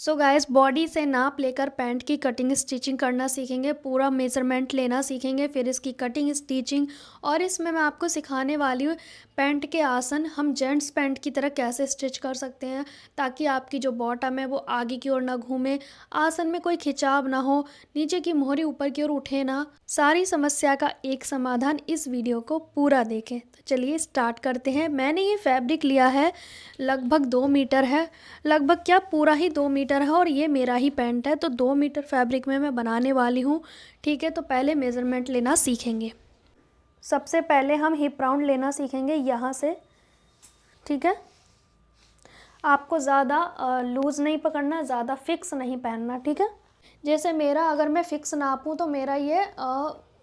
So guys, body से नाप लेकर पैंट की कटिंग स्टिचिंग करना सीखेंगे, पूरा मेजरमेंट लेना सीखेंगे, फिर इसकी कटिंग स्टिचिंग। और इसमें मैं आपको सिखाने वाली हूँ पैंट के आसन हम जेंट्स पैंट की तरह कैसे स्टिच कर सकते हैं, ताकि आपकी जो बॉटम है वो आगे की ओर ना घूमे, आसन में कोई खिंचाव ना हो, नीचे की मोहरी ऊपर की ओर उठे ना। सारी समस्या का एक समाधान इस वीडियो को पूरा देखें। तो चलिए स्टार्ट करते हैं। मैंने ये फैब्रिक लिया है, लगभग 2 मीटर है, लगभग क्या पूरा ही 2 मीटर है, और ये मेरा ही पैंट है, तो 2 मीटर फैब्रिक में मैं बनाने वाली हूँ। ठीक है, तो पहले मेज़रमेंट लेना सीखेंगे। सबसे पहले हम हिप राउंड लेना सीखेंगे यहाँ से। ठीक है, आपको ज़्यादा लूज़ नहीं पकड़ना, ज़्यादा फिक्स नहीं पहनना। ठीक है, जैसे मेरा अगर मैं फ़िक्स नापूँ तो मेरा ये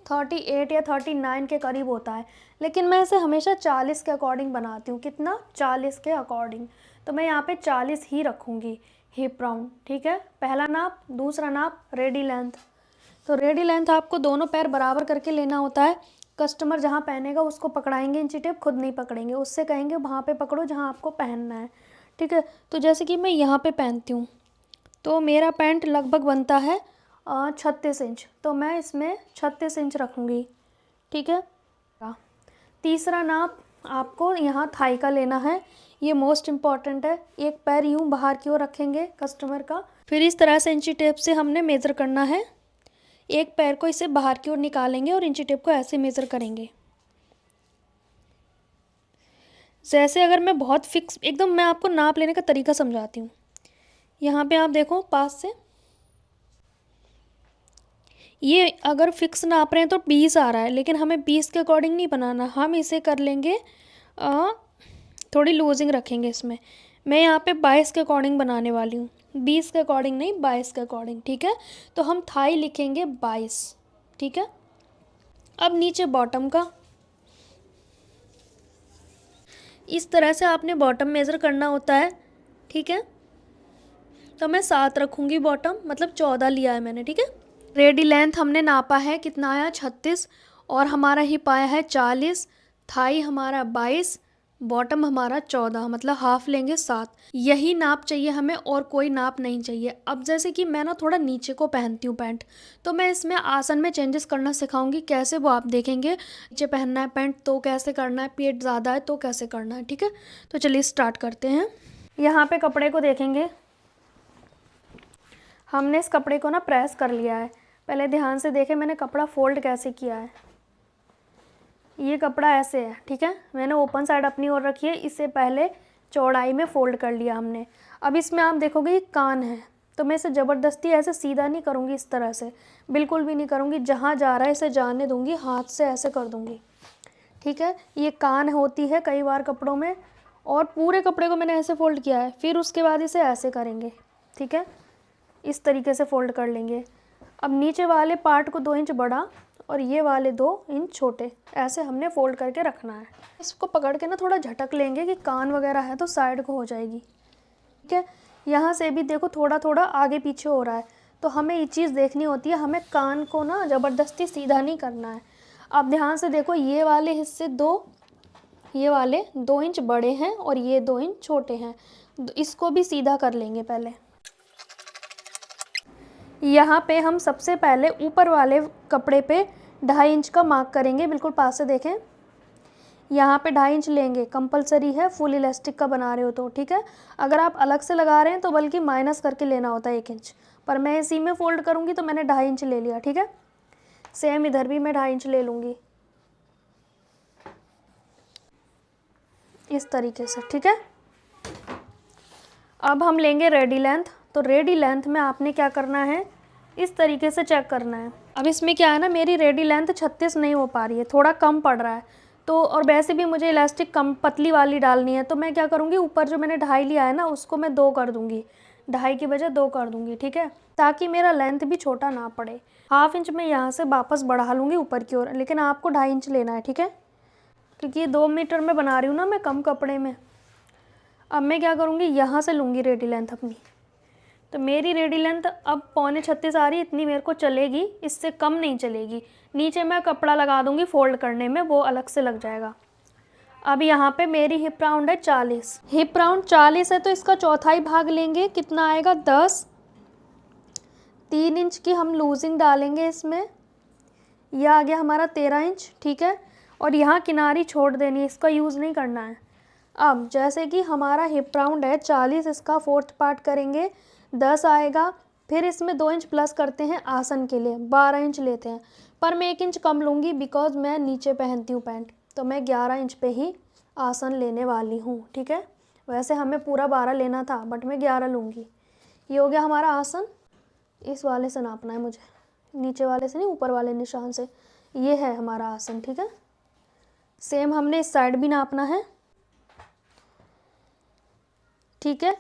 38 या 39 के करीब होता है, लेकिन मैं इसे हमेशा 40 के अकॉर्डिंग बनाती हूँ। कितना? 40 के अकॉर्डिंग। तो मैं यहाँ पे 40 ही रखूँगी हिप राउंड। ठीक है, पहला नाप। दूसरा नाप रेडी लेंथ। तो रेडी लेंथ आपको दोनों पैर बराबर करके लेना होता है। कस्टमर जहाँ पहनेगा उसको पकड़ाएंगे इंची टेप, खुद नहीं पकड़ेंगे, उससे कहेंगे वहाँ पे पकड़ो जहाँ आपको पहनना है। ठीक है, तो जैसे कि मैं यहाँ पे पहनती हूँ, तो मेरा पैंट लगभग बनता है 36 इंच, तो मैं इसमें 36 इंच रखूँगी। ठीक है, तीसरा नाप आपको यहाँ थाई का लेना है, ये मोस्ट इम्पॉर्टेंट है। एक पैर यूँ बाहर की ओर रखेंगे कस्टमर का, फिर इस तरह से इंची टेप से हमने मेज़र करना है। एक पैर को इसे बाहर की ओर निकालेंगे और इंची टेप को ऐसे मेज़र करेंगे। जैसे अगर मैं बहुत फिक्स एकदम, मैं आपको नाप लेने का तरीका समझाती हूँ। यहाँ पे आप देखो पास से, ये अगर फिक्स नाप रहे हैं तो 20 आ रहा है, लेकिन हमें 20 के अकॉर्डिंग नहीं बनाना, हम इसे कर लेंगे थोड़ी लूजिंग रखेंगे इसमें। मैं यहाँ पे 22 के अकॉर्डिंग बनाने वाली हूँ, 20 के अकॉर्डिंग नहीं, 22 के अकॉर्डिंग। ठीक है, तो हम थाई लिखेंगे 22। ठीक है, अब नीचे बॉटम का इस तरह से आपने बॉटम मेज़र करना होता है। ठीक है, तो मैं 7 रखूँगी बॉटम, मतलब 14 लिया है मैंने। ठीक है, रेडी लेंथ हमने नापा है, कितना आया? 36, और हमारा हिप आया है 40, थाई हमारा 22, बॉटम हमारा 14, मतलब हाफ लेंगे 7। यही नाप चाहिए हमें, और कोई नाप नहीं चाहिए। अब जैसे कि मैं ना थोड़ा नीचे को पहनती हूँ पैंट, तो मैं इसमें आसन में चेंजेस करना सिखाऊंगी। कैसे, वो आप देखेंगे। नीचे पहनना है पैंट तो कैसे करना है, पेट ज़्यादा है तो कैसे करना है। ठीक है, तो चलिए स्टार्ट करते हैं। यहाँ पे कपड़े को देखेंगे, हमने इस कपड़े को ना प्रेस कर लिया है। पहले ध्यान से देखें मैंने कपड़ा फोल्ड कैसे किया है। ये कपड़ा ऐसे है। ठीक है, मैंने ओपन साइड अपनी ओर रखी है, इससे पहले चौड़ाई में फ़ोल्ड कर लिया हमने। अब इसमें आप देखोगे ये कान है, तो मैं इसे ज़बरदस्ती ऐसे सीधा नहीं करूँगी, इस तरह से बिल्कुल भी नहीं करूँगी। जहाँ जा रहा है इसे जाने दूँगी, हाथ से ऐसे कर दूँगी। ठीक है, ये कान होती है कई बार कपड़ों में, और पूरे कपड़े को मैंने ऐसे फ़ोल्ड किया है। फिर उसके बाद इसे ऐसे करेंगे। ठीक है, इस तरीके से फ़ोल्ड कर लेंगे। अब नीचे वाले पार्ट को 2 इंच बड़ा और ये वाले 2 इंच छोटे, ऐसे हमने फ़ोल्ड करके रखना है। इसको पकड़ के ना थोड़ा झटक लेंगे कि कान वगैरह है तो साइड को हो जाएगी। ठीक है, यहाँ से भी देखो थोड़ा थोड़ा आगे पीछे हो रहा है, तो हमें ये चीज़ देखनी होती है, हमें कान को ना ज़बरदस्ती सीधा नहीं करना है। अब ध्यान से देखो, ये वाले हिस्से ये वाले 2 इंच बड़े हैं और ये 2 इंच छोटे हैं, इसको भी सीधा कर लेंगे। पहले यहाँ पे हम सबसे पहले ऊपर वाले कपड़े पे 2.5 इंच का मार्क करेंगे। बिल्कुल पास से देखें, यहाँ पे 2.5 इंच लेंगे, कंपलसरी है, फुल इलास्टिक का बना रहे हो तो। ठीक है, अगर आप अलग से लगा रहे हैं तो बल्कि माइनस करके लेना होता है 1 इंच, पर मैं इसी में फ़ोल्ड करूँगी तो मैंने 2.5 इंच ले लिया। ठीक है, सेम इधर भी मैं 2.5 इंच ले लूँगी, इस तरीके से। ठीक है, अब हम लेंगे रेडी लेंथ। तो रेडी लेंथ में आपने क्या करना है, इस तरीके से चेक करना है। अब इसमें क्या है ना, मेरी रेडी लेंथ 36 नहीं हो पा रही है, थोड़ा कम पड़ रहा है, तो और वैसे भी मुझे इलास्टिक कम पतली वाली डालनी है, तो मैं क्या करूँगी, ऊपर जो मैंने 2.5 लिया है ना उसको मैं 2 कर दूँगी, 2.5 की बजाय 2 कर दूँगी। ठीक है, ताकि मेरा लेंथ भी छोटा ना पड़े। हाफ इंच मैं यहाँ से वापस बढ़ा लूँगी ऊपर की ओर, लेकिन आपको 2.5 इंच लेना है। ठीक है, क्योंकि ये 2 मीटर में बना रही हूँ ना मैं कम कपड़े में। अब मैं क्या करूँगी, यहाँ से लूँगी रेडी लेंथ अपनी, तो मेरी रेडी लेंथ अब 36.25 आ रही है, इतनी मेरे को चलेगी, इससे कम नहीं चलेगी। नीचे मैं कपड़ा लगा दूँगी फ़ोल्ड करने में, वो अलग से लग जाएगा। अब यहाँ पे मेरी हिप राउंड है 40, हिप राउंड 40 है, तो इसका चौथाई भाग लेंगे, कितना आएगा? 10, 3 इंच की हम लूजिंग डालेंगे इसमें। यह आ गया हमारा 13 इंच, ठीक है। और यहाँ किनारी छोड़ देनी है, इसका यूज़ नहीं करना है। अब जैसे कि हमारा हिप राउंड है 40, इसका 4th पार्ट करेंगे 10 आएगा। फिर इसमें 2 इंच प्लस करते हैं आसन के लिए, 12 इंच लेते हैं। पर मैं 1 इंच कम लूँगी बिकॉज मैं नीचे पहनती हूँ पैंट, तो मैं 11 इंच पे ही आसन लेने वाली हूँ, ठीक है। वैसे हमें पूरा 12 लेना था बट मैं 11 लूँगी। ये हो गया हमारा आसन। इस वाले से नापना है मुझे, नीचे वाले से नहीं, ऊपर वाले निशान से। ये है हमारा आसन, ठीक है। सेम हमने इस साइड भी नापना है, ठीक है।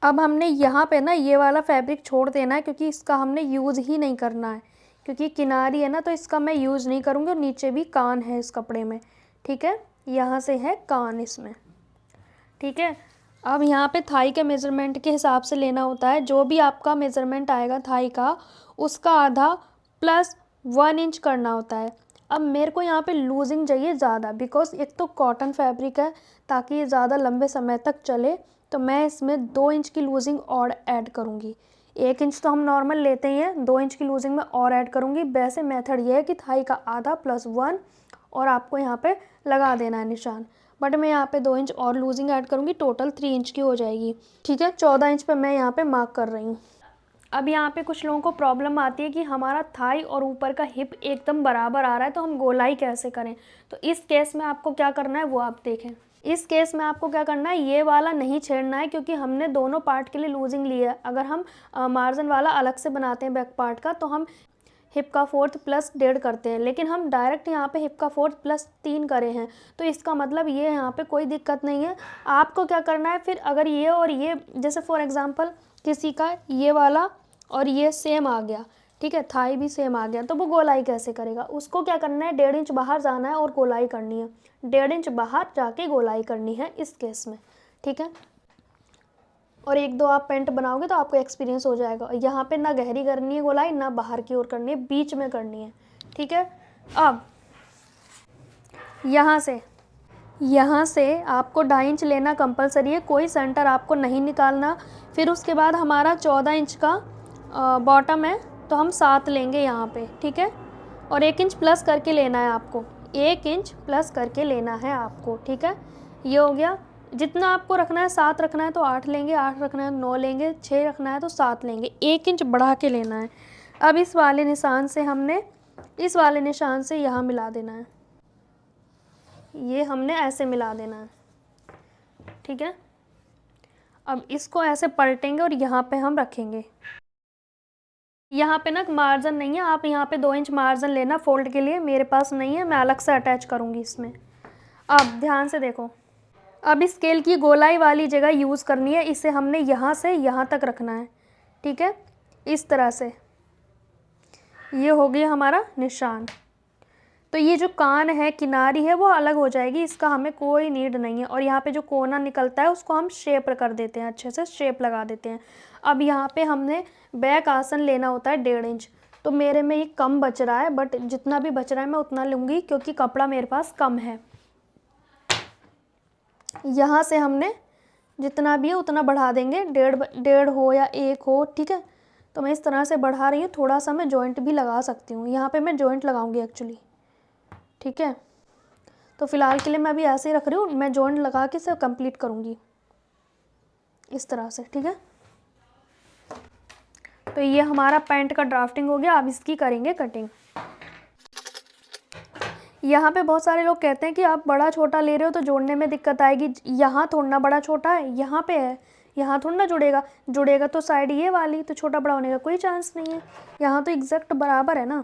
अब हमने यहाँ पे ना ये वाला फैब्रिक छोड़ देना है क्योंकि इसका हमने यूज़ ही नहीं करना है, क्योंकि किनारी है ना तो इसका मैं यूज़ नहीं करूँगी। और नीचे भी कान है इस कपड़े में, ठीक है। यहाँ से है कान इसमें, ठीक है। अब यहाँ पे थाई के मेज़रमेंट के हिसाब से लेना होता है। जो भी आपका मेज़रमेंट आएगा थाई का, उसका आधा प्लस 1 इंच करना होता है। अब मेरे को यहाँ पे लूजिंग चाहिए ज़्यादा, बिकॉज एक तो कॉटन फैब्रिक है, ताकि ये ज़्यादा लंबे समय तक चले, तो मैं इसमें 2 इंच की लूजिंग और ऐड करूँगी। 1 इंच तो हम नॉर्मल लेते ही हैं, 2 इंच की लूजिंग में और ऐड करूँगी। वैसे मेथड ये है कि थाई का आधा प्लस 1 और आपको यहाँ पे लगा देना है निशान। बट मैं यहाँ पे 2 इंच और लूजिंग ऐड करूँगी, टोटल 3 इंच की हो जाएगी, ठीक है। 14 इंच पे मैं यहाँ पे मार्क कर रही हूँ। अब यहाँ पे कुछ लोगों को प्रॉब्लम आती है कि हमारा थाई और ऊपर का हिप एकदम बराबर आ रहा है, तो हम गोलाई कैसे करें। तो इस केस में आपको क्या करना है वो आप देखें। इस केस में आपको क्या करना है, ये वाला नहीं छेड़ना है, क्योंकि हमने दोनों पार्ट के लिए लूजिंग ली है। अगर हम मार्जिन वाला अलग से बनाते हैं बैक पार्ट का, तो हम हिप का 4th प्लस 1.5 करते हैं, लेकिन हम डायरेक्ट यहाँ पे हिप का 4th प्लस 3 करे हैं, तो इसका मतलब ये यहाँ पे कोई दिक्कत नहीं है। आपको क्या करना है फिर, अगर ये और ये, जैसे फॉर एग्जांपल किसी का ये वाला और ये सेम आ गया, ठीक है, थाई भी सेम आ गया, तो वो गोलाई कैसे करेगा। उसको क्या करना है, 1.5 इंच बाहर जाना है और गोलाई करनी है। 1.5 इंच बाहर जाके गोलाई करनी है इस केस में, ठीक है। और 1-2 आप पेंट बनाओगे तो आपको एक्सपीरियंस हो जाएगा। यहाँ पे ना गहरी करनी है गोलाई, ना बाहर की ओर करनी है, बीच में करनी है, ठीक है। अब यहाँ से आपको 2.5 इंच लेना कंपलसरी है, कोई सेंटर आपको नहीं निकालना। फिर उसके बाद हमारा 14 इंच का बॉटम है, तो हम 7 लेंगे यहाँ पे, ठीक है। और 1 इंच प्लस करके लेना है आपको, 1 इंच प्लस करके लेना है आपको, ठीक है। ये हो गया। जितना आपको रखना है, 7 रखना है तो 8 लेंगे, 8 रखना है 9 लेंगे, 6 रखना है तो 7 लेंगे, 1 इंच बढ़ा के लेना है। अब इस वाले निशान से हमने इस वाले निशान से यहाँ मिला देना है, ये हमने ऐसे मिला देना है, ठीक है। अब इसको ऐसे पलटेंगे और यहाँ पे हम रखेंगे। यहाँ पे ना मार्जिन नहीं है, आप यहाँ पे 2 इंच मार्जिन लेना फोल्ड के लिए, मेरे पास नहीं है, मैं अलग से अटैच करूँगी इसमें। अब ध्यान से देखो, अब स्केल की गोलाई वाली जगह यूज़ करनी है, इसे हमने यहाँ से यहाँ तक रखना है, ठीक है, इस तरह से। ये हो गया हमारा निशान। तो ये जो कान है, किनारी है, वो अलग हो जाएगी, इसका हमें कोई नीड नहीं है। और यहाँ पे जो कोना निकलता है उसको हम शेप कर देते हैं, अच्छे से शेप लगा देते हैं। अब यहाँ पे हमने बैक आसन लेना होता है 1.5 इंच, तो मेरे में ये कम बच रहा है, बट जितना भी बच रहा है मैं उतना लूँगी, क्योंकि कपड़ा मेरे पास कम है। यहाँ से हमने जितना भी है उतना बढ़ा देंगे, 1.5 हो या 1 हो, ठीक है। तो मैं इस तरह से बढ़ा रही हूँ, थोड़ा सा मैं जॉइंट भी लगा सकती हूँ, यहाँ पे मैं जॉइंट लगाऊंगी एक्चुअली, ठीक है। तो फिलहाल के लिए मैं अभी ऐसे ही रख रही हूँ, मैं जॉइंट लगा के इसे कंप्लीट करूँगी इस तरह से, ठीक है। तो ये हमारा पैंट का ड्राफ्टिंग हो गया। अब इसकी करेंगे कटिंग। यहाँ पे बहुत सारे लोग कहते हैं कि आप बड़ा छोटा ले रहे हो तो जोड़ने में दिक्कत आएगी। यहाँ थोड़ा ना बड़ा छोटा है, यहाँ पे है, यहाँ थोड़ा ना जुड़ेगा तो साइड ये वाली, तो छोटा बड़ा होने का कोई चांस नहीं है। यहाँ तो एग्जैक्ट बराबर है ना।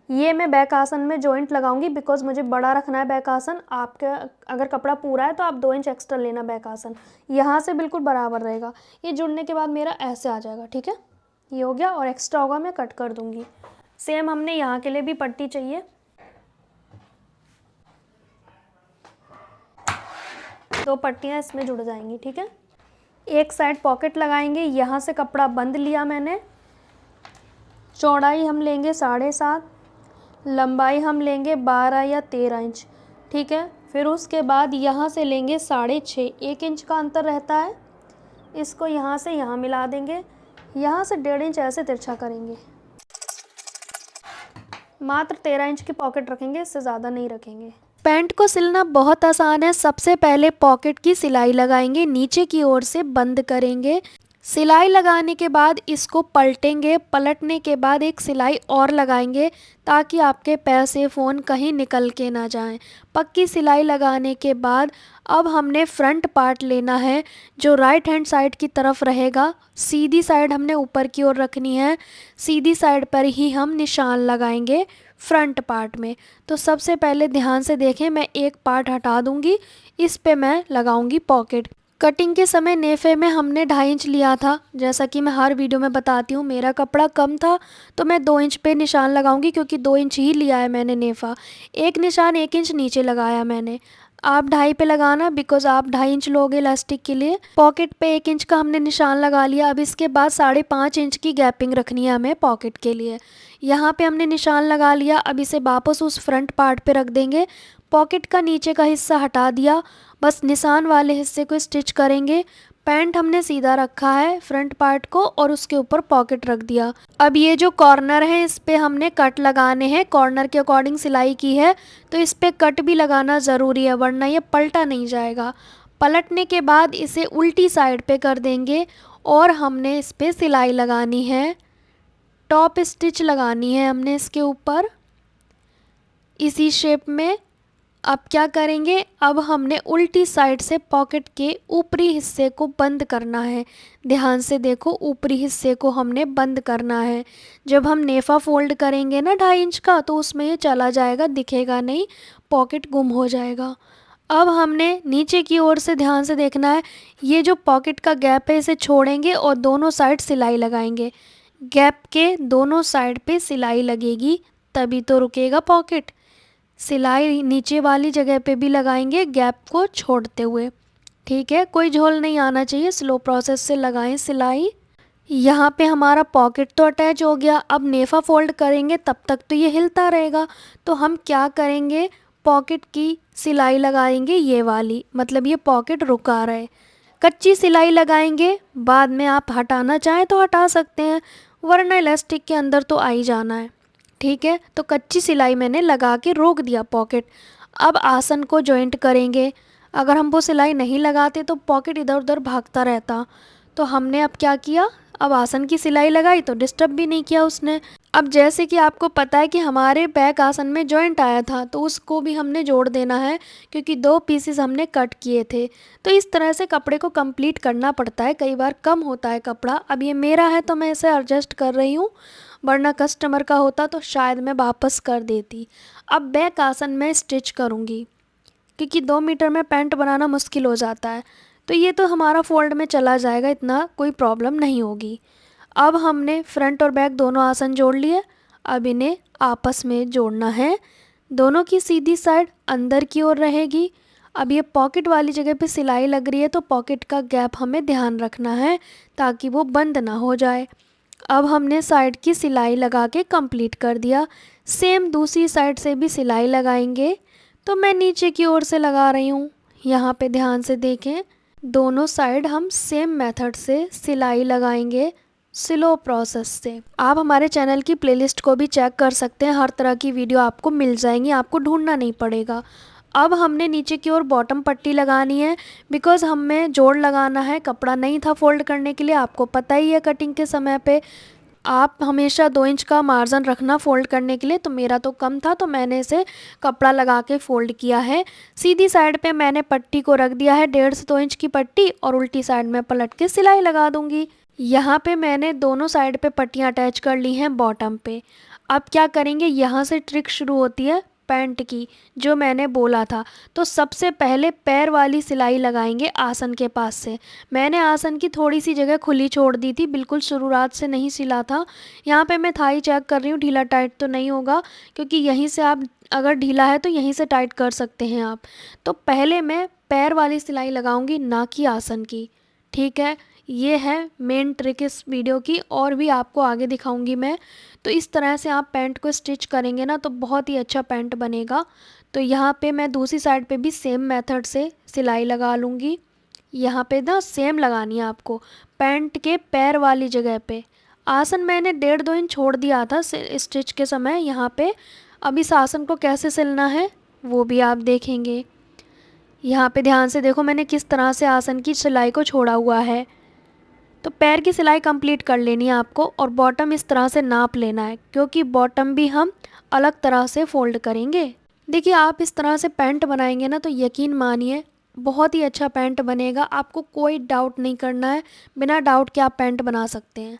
ये मैं बैक आसन में जॉइंट लगाऊंगी, बिकॉज मुझे बड़ा रखना है बैक आसन। आपके अगर कपड़ा पूरा है तो आप 2 इंच एक्स्ट्रा लेना बैक आसन, यहाँ से बिल्कुल बराबर रहेगा। ये जुड़ने के बाद मेरा ऐसे आ जाएगा, ठीक है। ये हो गया, और एक्स्ट्रा होगा मैं कट कर दूंगी। सेम हमने यहाँ के लिए भी पट्टी चाहिए, 2 पट्टियाँ इसमें जुड़ जाएंगी, ठीक है। एक साइड पॉकेट लगाएंगे, यहाँ से कपड़ा बंद लिया मैंने, चौड़ाई हम लेंगे 7.5, लंबाई हम लेंगे 12 या 13 इंच, ठीक है। फिर उसके बाद यहाँ से लेंगे 6.5, 1 इंच का अंतर रहता है। इसको यहाँ से यहाँ मिला देंगे, यहाँ से 1.5 इंच ऐसे तिरछा करेंगे। मात्र 13 इंच की पॉकेट रखेंगे, इससे ज़्यादा नहीं रखेंगे। पैंट को सिलना बहुत आसान है। सबसे पहले पॉकेट की सिलाई लगाएंगे, नीचे की ओर से बंद करेंगे। सिलाई लगाने के बाद इसको पलटेंगे, पलटने के बाद एक सिलाई और लगाएंगे ताकि आपके पैर से फ़ोन कहीं निकल के ना जाएं। पक्की सिलाई लगाने के बाद अब हमने फ्रंट पार्ट लेना है जो राइट हैंड साइड की तरफ रहेगा। सीधी साइड हमने ऊपर की ओर रखनी है, सीधी साइड पर ही हम निशान लगाएंगे फ्रंट पार्ट में। तो सबसे पहले ध्यान से देखें, मैं एक पार्ट हटा दूंगी, इस पे मैं लगाऊंगी पॉकेट। कटिंग के समय नेफे में हमने 2.5 इंच लिया था, जैसा कि मैं हर वीडियो में बताती हूँ। मेरा कपड़ा कम था तो मैं 2 इंच पे निशान लगाऊंगी, क्योंकि 2 इंच ही लिया है मैंने नेफा। एक निशान 1 इंच नीचे लगाया मैंने। आप 2.5 पे लगाना, बिकॉज आप 2.5 इंच लोगे इलास्टिक के लिए। पॉकेट पे 1 इंच का हमने निशान लगा लिया। अब इसके बाद 5.5 इंच की गैपिंग रखनी है हमें पॉकेट के लिए। यहाँ पे हमने निशान लगा लिया। अब इसे वापस उस फ्रंट पार्ट पे रख देंगे। पॉकेट का नीचे का हिस्सा हटा दिया, बस निशान वाले हिस्से को स्टिच करेंगे। पैंट हमने सीधा रखा है फ्रंट पार्ट को, और उसके ऊपर पॉकेट रख दिया। अब ये जो कॉर्नर है इस पे हमने कट लगाने हैं। कॉर्नर के अकॉर्डिंग सिलाई की है तो इस पे कट भी लगाना ज़रूरी है, वरना ये पलटा नहीं जाएगा। पलटने के बाद इसे उल्टी साइड पे कर देंगे और हमने इस पे सिलाई लगानी है। टॉप स्टिच लगानी है हमने इसके ऊपर, इसी शेप में। अब क्या करेंगे, अब हमने उल्टी साइड से पॉकेट के ऊपरी हिस्से को बंद करना है। ध्यान से देखो, ऊपरी हिस्से को हमने बंद करना है। जब हम नेफा फोल्ड करेंगे ना 2.5 इंच का, तो उसमें ये चला जाएगा, दिखेगा नहीं, पॉकेट गुम हो जाएगा। अब हमने नीचे की ओर से ध्यान से देखना है। ये जो पॉकेट का गैप है इसे छोड़ेंगे और दोनों साइड सिलाई लगाएंगे। गैप के दोनों साइड पे सिलाई लगेगी, तभी तो रुकेगा पॉकेट। सिलाई नीचे वाली जगह पे भी लगाएंगे गैप को छोड़ते हुए, ठीक है। कोई झोल नहीं आना चाहिए, स्लो प्रोसेस से लगाएं सिलाई। यहाँ पे हमारा पॉकेट तो अटैच हो गया। अब नेफा फोल्ड करेंगे तब तक तो ये हिलता रहेगा, तो हम क्या करेंगे, पॉकेट की सिलाई लगाएंगे ये वाली, मतलब ये पॉकेट रुका रहे। कच्ची सिलाई लगाएंगे, बाद में आप हटाना चाहें तो हटा सकते हैं, वरना इलास्टिक के अंदर तो आ ही जाना है, ठीक है। तो कच्ची सिलाई मैंने लगा के रोक दिया पॉकेट। अब आसन को जॉइंट करेंगे। अगर हम वो सिलाई नहीं लगाते तो पॉकेट इधर उधर भागता रहता। तो हमने अब क्या किया, अब आसन की सिलाई लगाई तो डिस्टर्ब भी नहीं किया उसने। अब जैसे कि आपको पता है कि हमारे बैक आसन में जॉइंट आया था, तो उसको भी हमने जोड़ देना है, क्योंकि 2 पीसेस हमने कट किए थे। तो इस तरह से कपड़े को कंप्लीट करना पड़ता है, कई बार कम होता है कपड़ा। अब ये मेरा है तो मैं इसे एडजस्ट कर रही हूँ, वरना कस्टमर का होता तो शायद मैं वापस कर देती। अब बैक आसन में स्टिच करूँगी, क्योंकि 2 मीटर में पैंट बनाना मुश्किल हो जाता है। तो ये तो हमारा फोल्ड में चला जाएगा, इतना कोई प्रॉब्लम नहीं होगी। अब हमने फ्रंट और बैक दोनों आसन जोड़ लिए। अब इन्हें आपस में जोड़ना है। दोनों की सीधी साइड अंदर की ओर रहेगी। अब ये पॉकेट वाली जगह पे सिलाई लग रही है, तो पॉकेट का गैप हमें ध्यान रखना है ताकि वो बंद ना हो जाए। अब हमने साइड की सिलाई लगा के कंप्लीट कर दिया। सेम दूसरी साइड से भी सिलाई लगाएंगे। तो मैं नीचे की ओर से लगा रही हूँ, यहाँ पे ध्यान से देखें। दोनों साइड हम सेम मेथड से सिलाई लगाएंगे, स्लो प्रोसेस से। आप हमारे चैनल की प्लेलिस्ट को भी चेक कर सकते हैं, हर तरह की वीडियो आपको मिल जाएंगी, आपको ढूंढना नहीं पड़ेगा। अब हमने नीचे की ओर बॉटम पट्टी लगानी है, बिकॉज़ हमें जोड़ लगाना है। कपड़ा नहीं था फोल्ड करने के लिए, आपको पता ही है कटिंग के समय पे आप हमेशा 2 इंच का मार्जिन रखना फ़ोल्ड करने के लिए। तो मेरा तो कम था, तो मैंने इसे कपड़ा लगा के फ़ोल्ड किया है। सीधी साइड पे मैंने पट्टी को रख दिया है 1.5 से 2 इंच की पट्टी, और उल्टी साइड में पलट के सिलाई लगा दूंगी। यहाँ पे मैंने दोनों साइड पे पट्टियाँ अटैच कर ली हैं बॉटम पे। अब क्या करेंगे, यहाँ से ट्रिक शुरू होती है पैंट की, जो मैंने बोला था। तो सबसे पहले पैर वाली सिलाई लगाएंगे आसन के पास से। मैंने आसन की थोड़ी सी जगह खुली छोड़ दी थी, बिल्कुल शुरुआत से नहीं सिला था। यहाँ पे मैं थाई चेक कर रही हूँ, ढीला टाइट तो नहीं होगा, क्योंकि यहीं से आप अगर ढीला है तो यहीं से टाइट कर सकते हैं आप। तो पहले मैं पैर वाली सिलाई लगाऊंगी, ना कि आसन की, ठीक है। ये है मेन ट्रिक इस वीडियो की, और भी आपको आगे दिखाऊंगी मैं। तो इस तरह से आप पैंट को स्टिच करेंगे ना तो बहुत ही अच्छा पैंट बनेगा। तो यहाँ पे मैं दूसरी साइड पे भी सेम मेथड से सिलाई लगा लूँगी। यहाँ पे ना सेम लगानी है आपको, पैंट के पैर वाली जगह पे। आसन मैंने 1.5-2 इंच छोड़ दिया था स्टिच के समय यहाँ पे। अब इस आसन को कैसे सिलना है वो भी आप देखेंगे। यहाँ पे ध्यान से देखो मैंने किस तरह से आसन की सिलाई को छोड़ा हुआ है। तो पैर की सिलाई कंप्लीट कर लेनी है आपको, और बॉटम इस तरह से नाप लेना है, क्योंकि बॉटम भी हम अलग तरह से फोल्ड करेंगे। देखिए आप इस तरह से पैंट बनाएंगे ना तो यकीन मानिए बहुत ही अच्छा पैंट बनेगा। आपको कोई डाउट नहीं करना है, बिना डाउट के आप पैंट बना सकते हैं।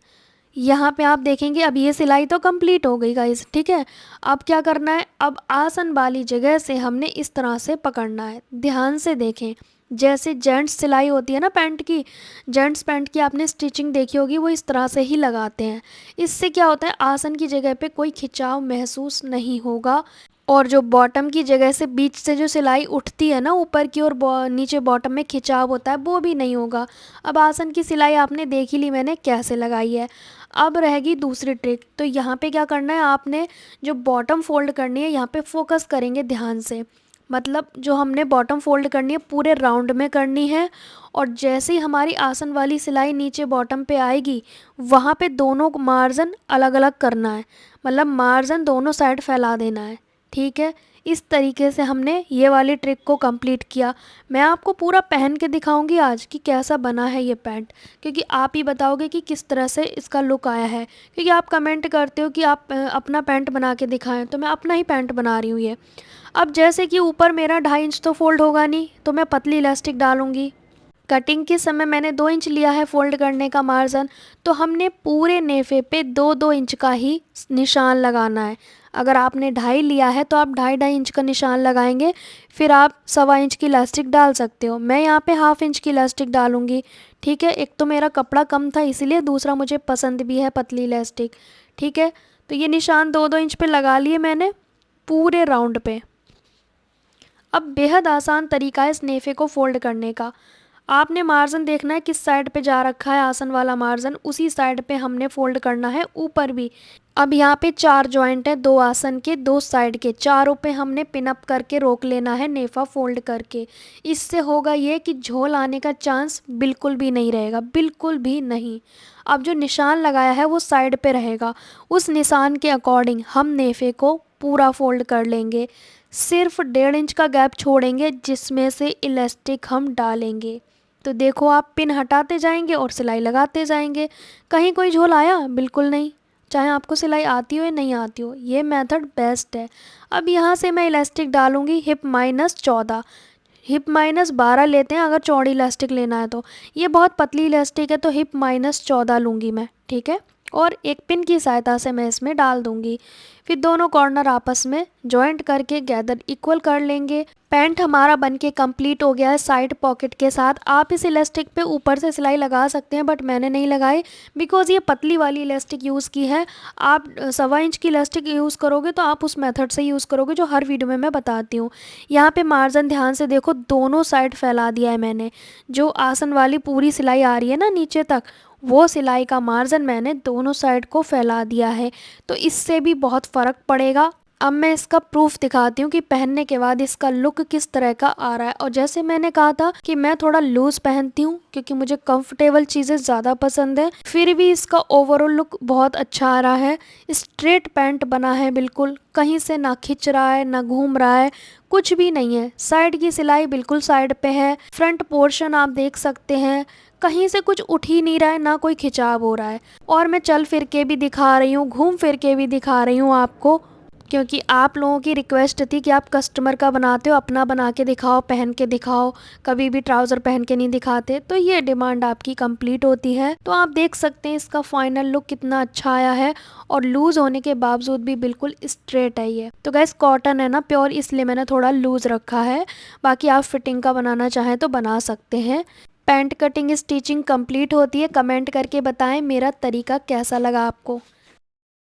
यहाँ पे आप देखेंगे अब ये सिलाई तो कंप्लीट हो गई गाइस, ठीक है। अब क्या करना है, अब आसन वाली जगह से हमने इस तरह से पकड़ना है। ध्यान से देखें, जैसे जेंट्स सिलाई होती है ना पैंट की, जेंट्स पैंट की आपने स्टिचिंग देखी होगी, वो इस तरह से ही लगाते हैं। इससे क्या होता है, आसन की जगह पे कोई खिंचाव महसूस नहीं होगा, और जो बॉटम की जगह से बीच से जो सिलाई उठती है ना ऊपर की और नीचे बॉटम में खिंचाव होता है वो भी नहीं होगा। अब आसन की सिलाई आपने देख ही ली मैंने कैसे लगाई है। अब रहेगी दूसरी ट्रिक। तो यहाँ पे क्या करना है, आपने जो बॉटम फोल्ड करनी है यहाँ पे फोकस करेंगे ध्यान से। मतलब जो हमने बॉटम फोल्ड करनी है पूरे राउंड में करनी है, और जैसे ही हमारी आसन वाली सिलाई नीचे बॉटम पे आएगी वहाँ पे दोनों मार्जिन अलग अलग करना है। मतलब मार्जिन दोनों साइड फैला देना है, ठीक है। इस तरीके से हमने ये वाली ट्रिक को कंप्लीट किया। मैं आपको पूरा पहन के दिखाऊंगी आज कि कैसा बना है ये पैंट, क्योंकि आप ही बताओगे कि किस तरह से इसका लुक आया है। क्योंकि आप कमेंट करते हो कि आप अपना पैंट बना के दिखाएं, तो मैं अपना ही पैंट बना रही हूँ ये। अब जैसे कि ऊपर मेरा 2.5 इंच तो फोल्ड होगा नहीं, तो मैं पतली इलास्टिक डालूंगी। कटिंग के समय मैंने 2 इंच लिया है फोल्ड करने का मार्जिन, तो हमने पूरे नेफे पे 2-2 इंच का ही निशान लगाना है। अगर आपने 2.5 लिया है तो आप 2.5-2.5 इंच का निशान लगाएंगे, फिर आप 1.25 इंच की इलास्टिक डाल सकते हो। मैं यहाँ पे 1/2 इंच की इलास्टिक डालूंगी, ठीक है। एक तो मेरा कपड़ा कम था इसलिए, दूसरा मुझे पसंद भी है पतली इलास्टिक, ठीक है। तो ये निशान 2-2 इंच पे लगा लिए मैंने पूरे राउंड पे। अब बेहद आसान तरीका है इस नेफे को फोल्ड करने का। आपने मार्जिन देखना है किस साइड पे जा रखा है आसन वाला मार्जिन, उसी साइड पे हमने फोल्ड करना है ऊपर भी। अब यहाँ पे 4 जॉइंट है, 2 आसन के 2 साइड के, चारों पे हमने पिन अप करके रोक लेना है नेफा फोल्ड करके। इससे होगा ये कि झोल आने का चांस बिल्कुल भी नहीं रहेगा, बिल्कुल भी नहीं। अब जो निशान लगाया है वो साइड पे रहेगा, उस निशान के अकॉर्डिंग हम नेफे को पूरा फोल्ड कर लेंगे। सिर्फ 1.5 इंच का गैप छोड़ेंगे जिसमें से इलास्टिक हम डालेंगे। तो देखो आप पिन हटाते जाएंगे और सिलाई लगाते जाएंगे। कहीं कोई झोल आया? बिल्कुल नहीं, चाहे आपको सिलाई आती हो या नहीं आती हो, ये मेथड बेस्ट है। अब यहाँ से मैं इलास्टिक डालूंगी हिप -14, हिप -12 लेते हैं अगर चौड़ी इलास्टिक लेना है तो। ये बहुत पतली इलास्टिक है तो हिप -14 लूँगी मैं, ठीक है। और एक पिन की सहायता से मैं इसमें डाल दूंगी। फिर दोनों कॉर्नर आपस में जॉइंट करके गैदर इक्वल कर लेंगे। पैंट हमारा बनके कंप्लीट हो गया है साइड पॉकेट के साथ। आप इस इलास्टिक पे ऊपर से सिलाई लगा सकते हैं, बट मैंने नहीं लगाई बिकॉज़ ये पतली वाली इलास्टिक यूज़ की है। आप 1.25 इंच की इलास्टिक यूज़ करोगे तो आप उस मेथड से यूज़ करोगे जो हर वीडियो में मैं बताती हूँ। यहाँ पे मार्जिन ध्यान से देखो, दोनों साइड फैला दिया है मैंने। जो आसन वाली पूरी सिलाई आ रही है ना नीचे तक, वो सिलाई का मार्जिन मैंने दोनों साइड को फैला दिया है। तो इससे भी बहुत फ़र्क पड़ेगा। अब मैं इसका प्रूफ दिखाती हूँ कि पहनने के बाद इसका लुक किस तरह का आ रहा है। और जैसे मैंने कहा था कि मैं थोड़ा लूज़ पहनती हूँ क्योंकि मुझे कंफर्टेबल चीज़ें ज़्यादा पसंद है, फिर भी इसका ओवरऑल लुक बहुत अच्छा आ रहा है। स्ट्रेट पैंट बना है बिल्कुल, कहीं से ना खिंच रहा है ना घूम रहा है, कुछ भी नहीं है। साइड की सिलाई बिल्कुल साइड पे है। फ्रंट पोर्शन आप देख सकते हैं, कहीं से कुछ उठ ही नहीं रहा है, ना कोई खिंचाव हो रहा है। और मैं चल फिर के भी दिखा रही हूँ, घूम फिर के भी दिखा रही हूँ आपको, क्योंकि आप लोगों की रिक्वेस्ट थी कि आप कस्टमर का बनाते हो, अपना बना के दिखाओ, पहन के दिखाओ, कभी भी ट्राउज़र पहन के नहीं दिखाते। तो ये डिमांड आपकी कंप्लीट होती है। तो आप देख सकते हैं इसका फाइनल लुक कितना अच्छा आया है, और लूज़ होने के बावजूद भी बिल्कुल स्ट्रेट है ये। तो गैस कॉटन है ना प्योर, इसलिए मैंने थोड़ा लूज़ रखा है। बाकी आप फिटिंग का बनाना चाहें तो बना सकते हैं। पैंट कटिंग स्टिचिंग कंप्लीट होती है। कमेंट करके बताएं मेरा तरीका कैसा लगा आपको।